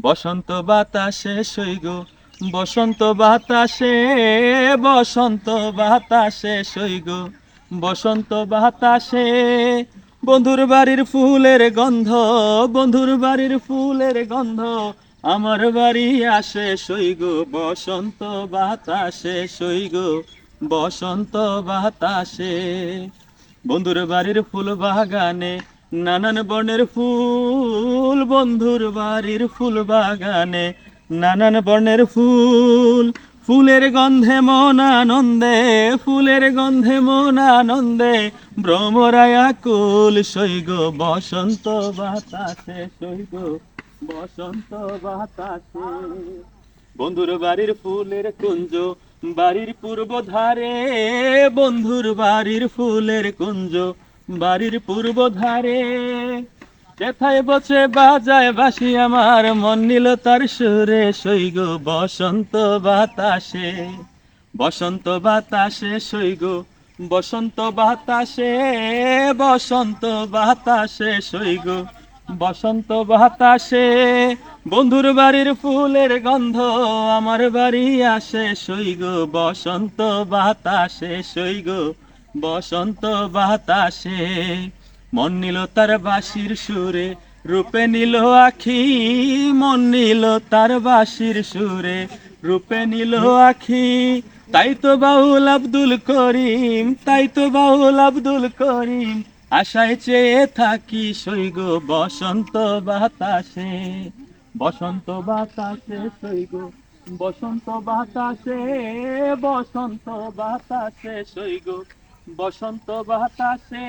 বসন্ত বাতাসে সইগ, বসন্ত বাতাসে, বসন্ত বাতাসে সইগ, বসন্ত বাতাসে। বন্ধুর বাড়ির ফুলের গন্ধ, বন্ধুর বাড়ির ফুলের গন্ধ আমার বাড়ি আসে সইগ, বসন্ত বাতাসে সইগ, বসন্ত বাতাসে। বন্ধুর বাড়ির ফুল বাগানে নানান বর্ণের ফুল, বন্ধুর বাড়ির ফুল বাগানে নানান বর্ণের ফুল। ফুলের গন্ধে মন আনন্দে, ফুলের গন্ধে মন আনন্দে ভ্রমরায় আকুল সইগ, বসন্ত বাতাসে সইগ, বসন্ত বাতাসে। বন্ধুর বাড়ির ফুলের কুঞ্জ বাড়ির পূর্ব ধারে, বন্ধুর বাড়ির ফুলের কুঞ্জ বাড়ির পূর্ব ধারে। যেথায় বসে বাজায় বাঁশি আমার মন নিল তার সুরে সইগ, বসন্ত বাতাসে, বসন্ত বাতাসে সইগ, বসন্ত বাতাসে, বসন্ত বাতাসে সইগ, বসন্ত বাতাসে। বন্ধুর বাড়ির ফুলের গন্ধ আমার বাড়ি আসে সইগ, বসন্ত বাতাসে সইগ, বসন্ত বাতাসে। মন নিল তার বাঁশির সুরে, রূপে নিল আখি, মন নিল তার বাঁশির সুরে, রূপে নিল আখি। তাই তো বাউল আব্দুল করিম, তাই তো বাউল আব্দুল করিম আশায় চেয়ে থাকি সইগ, বসন্ত বাতাসে, বসন্ত বাতাসে সইগ, বসন্ত বাতাসে, বসন্ত বাতাসে সইগ, বসন্ত বাতাসে।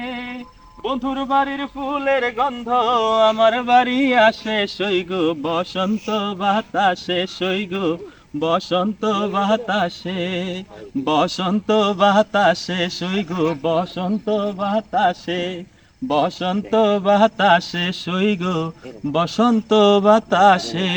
বন্ধুর বাড়ির ফুলের গন্ধ আমার বাড়ি আসে সইগ, বসন্ত বাতাসে সইগ, বসন্ত বাতাসে, বসন্ত বাতাসে সইগ, বসন্ত বাতাসে, বসন্ত বাতাসে সইগ, বসন্ত বাতাসে।